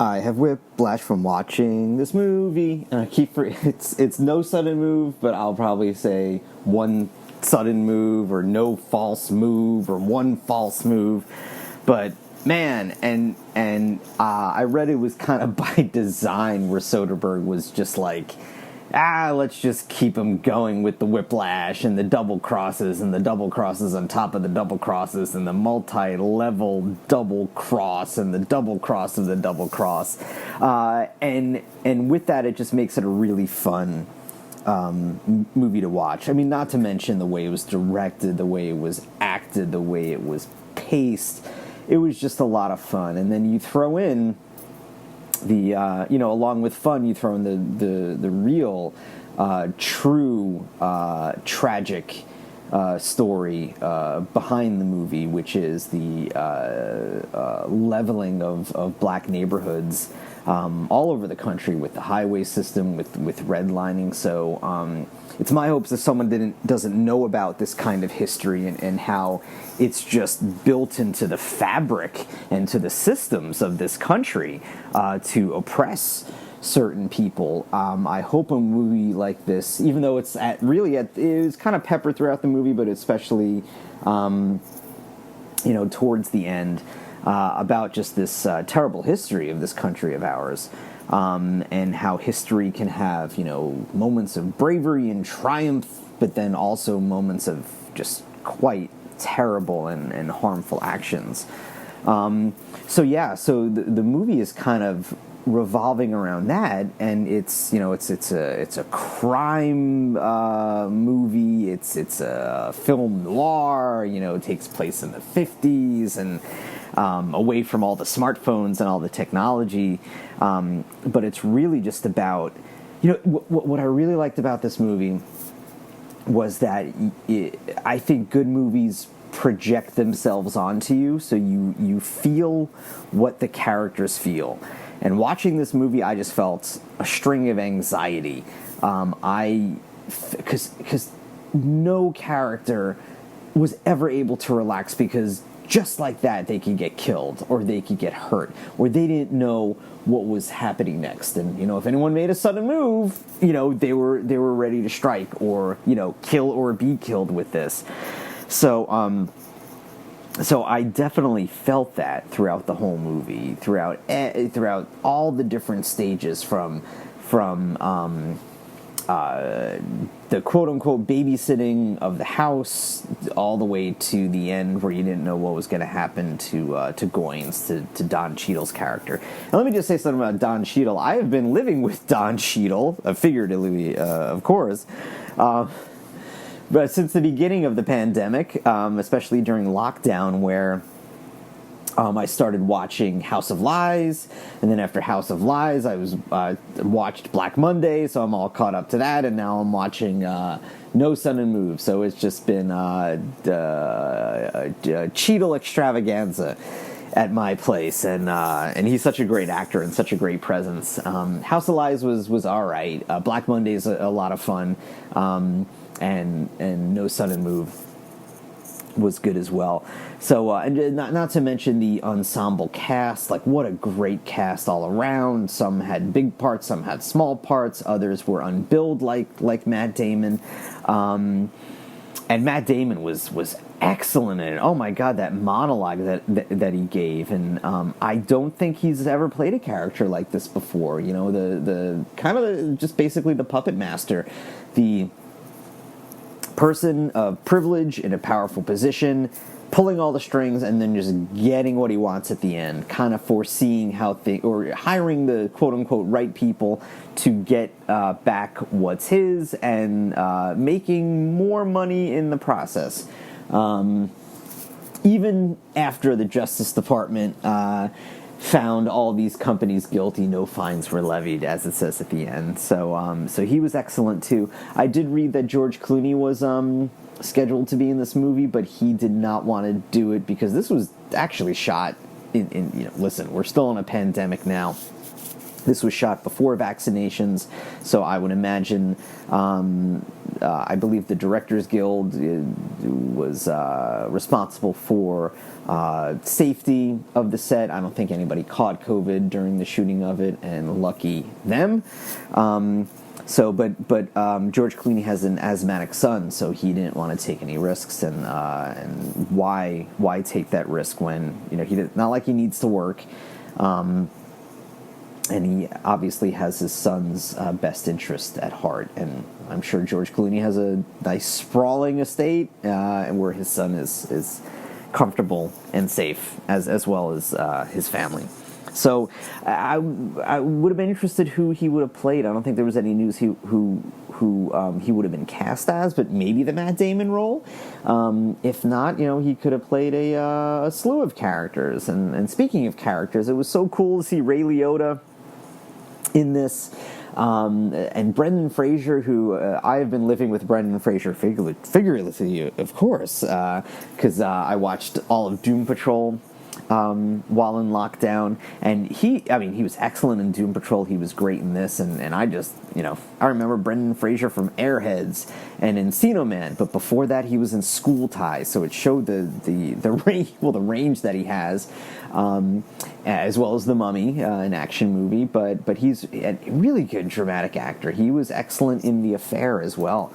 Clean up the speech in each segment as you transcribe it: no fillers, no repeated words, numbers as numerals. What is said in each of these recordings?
I have whiplash from watching this movie, and it's no sudden move, but I'll probably say one sudden move or no false move or one false move. But man, I read it was kind of by design, where Soderbergh was just like, let's just keep them going with the whiplash and the double crosses and the double crosses on top of the double crosses and the multi-level double cross and the double cross of the double cross. And with that, it just makes it a really fun movie to watch. I mean, not to mention the way it was directed, the way it was acted, the way it was paced. It was just a lot of fun. And then you throw in the along with fun, you throw in the real true tragic story behind the movie, which is the leveling of black neighborhoods all over the country with the highway system, with redlining. So it's my hopes that someone doesn't know about this kind of history and how it's just built into the fabric and to the systems of this country to oppress certain people. I hope a movie like this, even though it's it was kind of peppered throughout the movie, but especially towards the end, about just this terrible history of this country of ours. And how history can have, moments of bravery and triumph, but then also moments of just quite terrible and harmful actions. So the movie is kind of revolving around that, and it's a crime movie. It's a film noir. It takes place in the 50s and away from all the smartphones and all the technology. But it's really just about, what I really liked about this movie was that I think good movies project themselves onto you, so you feel what the characters feel. And watching this movie, I just felt a string of anxiety. Because no character was ever able to relax, because just like that, they could get killed or they could get hurt, or they didn't know what was happening next. And if anyone made a sudden move, they were ready to strike or kill or be killed with this. So I definitely felt that throughout the whole movie, throughout all the different stages, from the quote-unquote babysitting of the house all the way to the end, where you didn't know what was going to happen to Goins, to Don Cheadle's character. And let me just say something about Don Cheadle. I have been living with Don Cheadle, figuratively, of course, but since the beginning of the pandemic, especially during lockdown, where I started watching House of Lies, and then after House of Lies, I watched Black Monday, so I'm all caught up to that, and now I'm watching No Sudden Move. So it's just been Cheadle Extravaganza at my place, and he's such a great actor and such a great presence. House of Lies was all right. Black Monday is a lot of fun, and No Sudden Move was good as well. So, and not to mention the ensemble cast. Like, what a great cast all around. Some had big parts, some had small parts, others were unbilled, like Matt Damon. And Matt Damon was excellent in it. Oh my God, that monologue that he gave. And I don't think he's ever played a character like this before. The kind of just basically the puppet master, the person of privilege in a powerful position, pulling all the strings and then just getting what he wants at the end, kind of foreseeing or hiring the quote-unquote right people to get back what's his, and making more money in the process. Even after the Justice Department found all these companies guilty, no fines were levied, as it says at the end. So he was excellent too. I did read that George Clooney was scheduled to be in this movie, but he did not want to do it because this was actually shot in listen, we're still in a pandemic now, This was shot before vaccinations, so I would imagine, I believe the Directors Guild was responsible for safety of the set. I don't think anybody caught COVID during the shooting of it, and lucky them. But George Clooney has an asthmatic son, so he didn't want to take any risks, and why take that risk when not like he needs to work. And he obviously has his son's best interest at heart. And I'm sure George Clooney has a nice sprawling estate where his son is comfortable and safe, as well as his family. So I would have been interested who he would have played. I don't think there was any news who he would have been cast as, but maybe the Matt Damon role. If not, he could have played a slew of characters. And speaking of characters, it was so cool to see Ray Liotta in this, and Brendan Fraser, who I have been living with Brendan Fraser figuratively, of course, because I watched all of Doom Patrol while in lockdown, and he was excellent in Doom Patrol. He was great in this, and I just, I remember Brendan Fraser from Airheads and Encino Man, but before that he was in School Ties, so it showed the range that he has, as well as The Mummy, an action movie, but he's a really good dramatic actor. He was excellent in The Affair as well.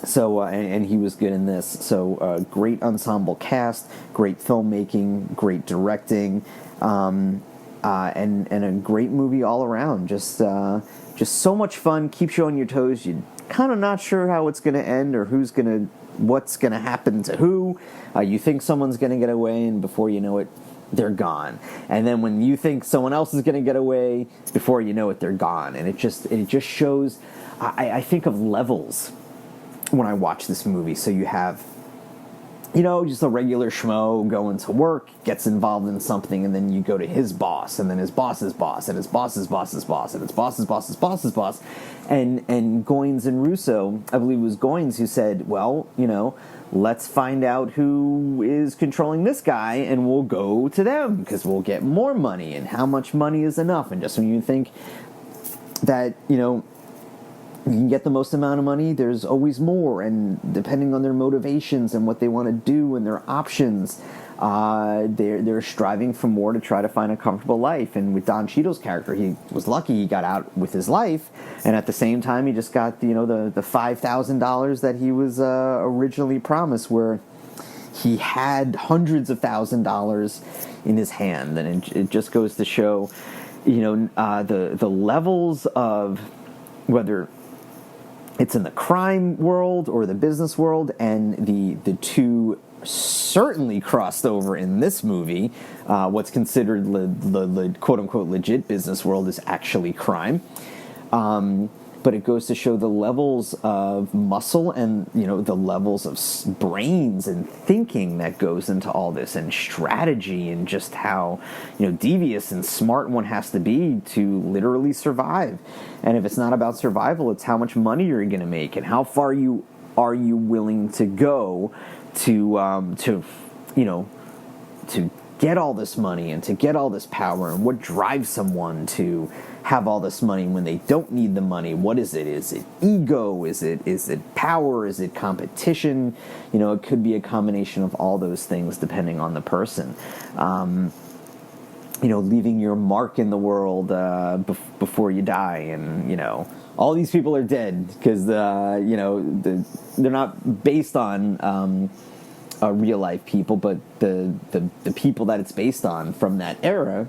So and he was good in this. So great ensemble cast, great filmmaking, great directing, and a great movie all around. Just so much fun. Keeps you on your toes. You're kind of not sure how it's going to end or what's going to happen to who. You think someone's going to get away, and before you know it, they're gone. And then when you think someone else is going to get away, before you know it, they're gone. And it just shows. I think of levels when I watch this movie. So you have, just a regular schmo going to work, gets involved in something, and then you go to his boss, and then his boss's boss, and his boss's boss's boss, and his boss's boss's boss's boss. And Goines and Russo, I believe it was Goines who said, well, let's find out who is controlling this guy, and we'll go to them, because we'll get more money, and how much money is enough. And just when you think that, you can get the most amount of money, there's always more, and depending on their motivations and what they want to do and their options, they're striving for more to try to find a comfortable life. And with Don Cheadle's character, he was lucky he got out with his life, and at the same time he just got the $5,000 that he was originally promised, where he had hundreds of $1,000s in his hand. And it just goes to show, the levels of whether it's in the crime world or the business world, and the two certainly crossed over in this movie. What's considered the quote-unquote legit business world is actually crime. But it goes to show the levels of muscle and, the levels of brains and thinking that goes into all this, and strategy, and just how, devious and smart one has to be to literally survive. And if it's not about survival, it's how much money you're going to make, and how far are you willing to go to get all this money and to get all this power, and what drives someone to have all this money when they don't need the money. What is it? Is it ego? Is it power? Is it competition? It could be a combination of all those things depending on the person. Leaving your mark in the world before you die, and all these people are dead because they're not based on real life people, but the people that it's based on from that era,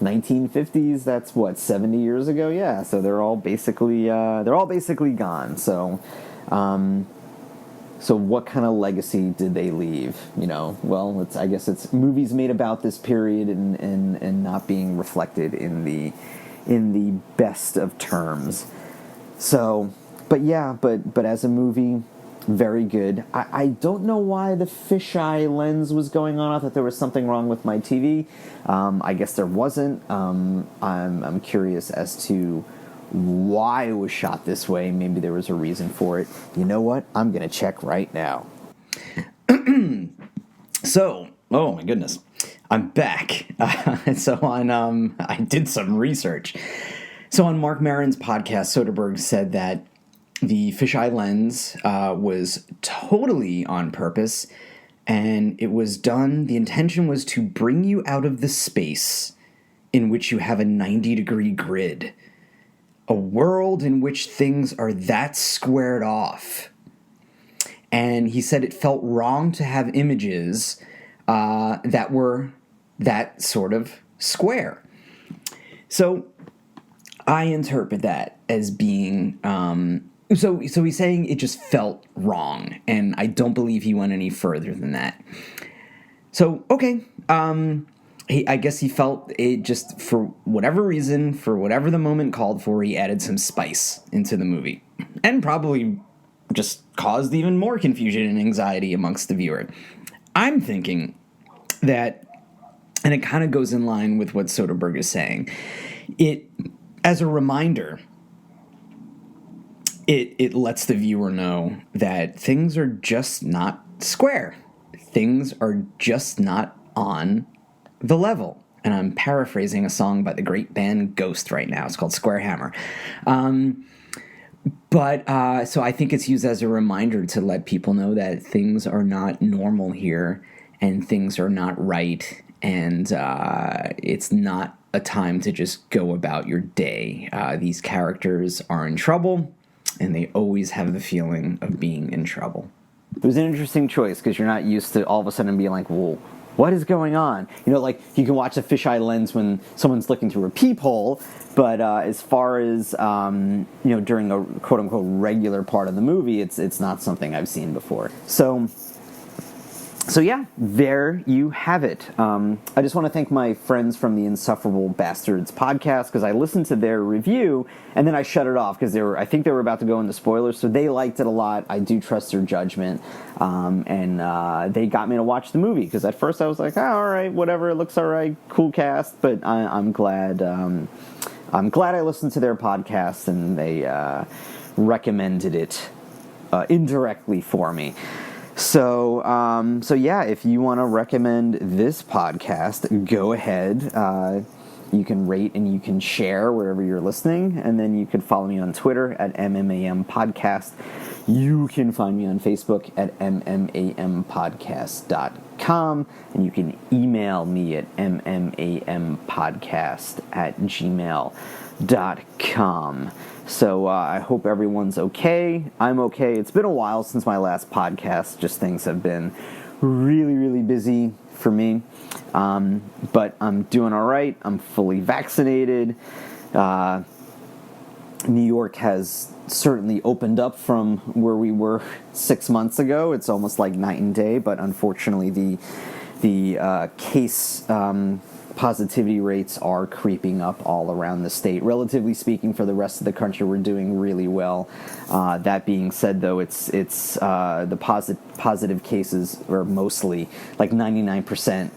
1950s, that's what, 70 years ago? Yeah, so they're all basically gone. So what kind of legacy did they leave? Well, I guess it's movies made about this period and not being reflected in the best of terms. So, but as a movie, very good. I don't know why the fisheye lens was going on. I thought there was something wrong with my TV. I guess there wasn't. I'm curious as to why it was shot this way. Maybe there was a reason for it. You know what? I'm going to check right now. So, oh my goodness. I'm back. I did some research. So on Mark Maron's podcast, Soderbergh said that the fisheye lens was totally on purpose, and it was done, the intention was to bring you out of the space in which you have a 90-degree grid. A world in which things are that squared off. And he said it felt wrong to have images that were that sort of square. So I interpret that as being... So he's saying it just felt wrong, and I don't believe he went any further than that. So, okay, I guess he felt it just, for whatever reason, for whatever the moment called for, he added some spice into the movie. And probably just caused even more confusion and anxiety amongst the viewer. I'm thinking that, and it kind of goes in line with what Soderbergh is saying, it, as a reminder, it lets the viewer know that things are just not square. Things are just not on the level. And I'm paraphrasing a song by the great band Ghost right now. It's called Square Hammer. So I think it's used as a reminder to let people know that things are not normal here and things are not right. And it's not a time to just go about your day. These characters are in trouble, and they always have the feeling of being in trouble. It was an interesting choice because you're not used to all of a sudden being like, whoa, what is going on? You know, like you can watch a fisheye lens when someone's looking through a peephole, but as far as, during a quote-unquote regular part of the movie, it's not something I've seen before. So yeah, there you have it. I just want to thank my friends from the Insufferable Bastards podcast because I listened to their review and then I shut it off because I think they were about to go into spoilers. So they liked it a lot. I do trust their judgment, and they got me to watch the movie because at first I was like, all right, whatever, it looks all right, cool cast. But I'm glad. I'm glad I listened to their podcast and they recommended it indirectly for me. So yeah, if you want to recommend this podcast, go ahead. You can rate and you can share wherever you're listening, and then you can follow me on Twitter at MMAM Podcast. You can find me on Facebook at MMAMpodcast.com, and you can email me at MMAMpodcast@gmail.com. So I hope everyone's okay. I'm okay. It's been a while since my last podcast. Just things have been really, really busy for me. But I'm doing all right. I'm fully vaccinated. New York has certainly opened up from where we were 6 months ago. It's almost like night and day. But unfortunately, the case positivity rates are creeping up all around the state. Relatively speaking, for the rest of the country, we're doing really well. That being said, though, it's the positive cases are mostly like 99%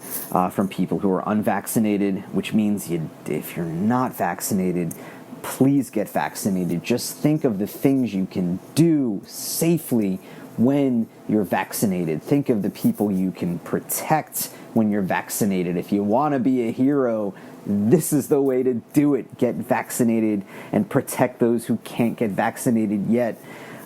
from people who are unvaccinated, which means if you're not vaccinated, please get vaccinated. Just think of the things you can do safely when you're vaccinated. Think of the people you can protect when you're vaccinated. If you want to be a hero, this is the way to do it. Get vaccinated and protect those who can't get vaccinated yet,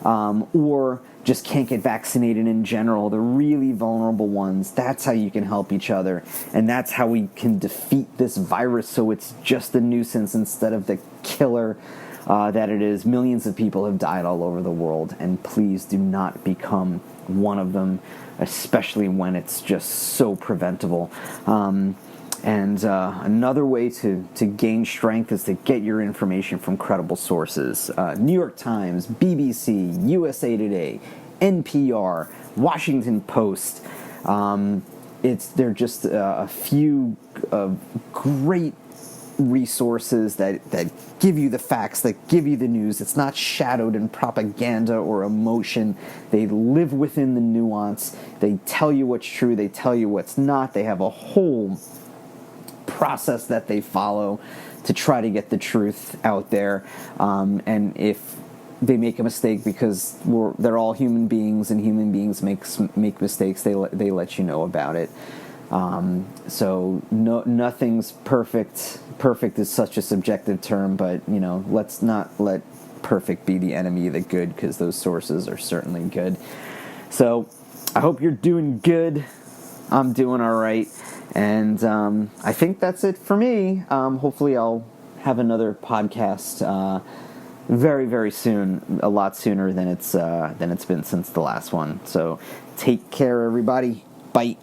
or just can't get vaccinated in general, the really vulnerable ones. That's how you can help each other, and that's how we can defeat this virus so it's just a nuisance instead of the killer that it is. Millions of people have died all over the world, and please do not become one of them, especially when it's just so preventable. Another way to gain strength is to get your information from credible sources. New York Times, BBC, USA Today, NPR, Washington Post. They're just a few great resources that give you the facts, that give you the news. It's not shadowed in propaganda or emotion. They live within the nuance. They tell you what's true. They tell you what's not. They have a whole process that they follow to try to get the truth out there. And if they make a mistake, because they're all human beings and human beings make mistakes, they let you know about it. So nothing's perfect. Perfect is such a subjective term, but let's not let perfect be the enemy of the good, because those sources are certainly good. So I hope you're doing good. I'm doing all right, and I think that's it for me. Hopefully I'll have another podcast very, very soon, a lot sooner than it's been since the last one. So take care, everybody. Bye.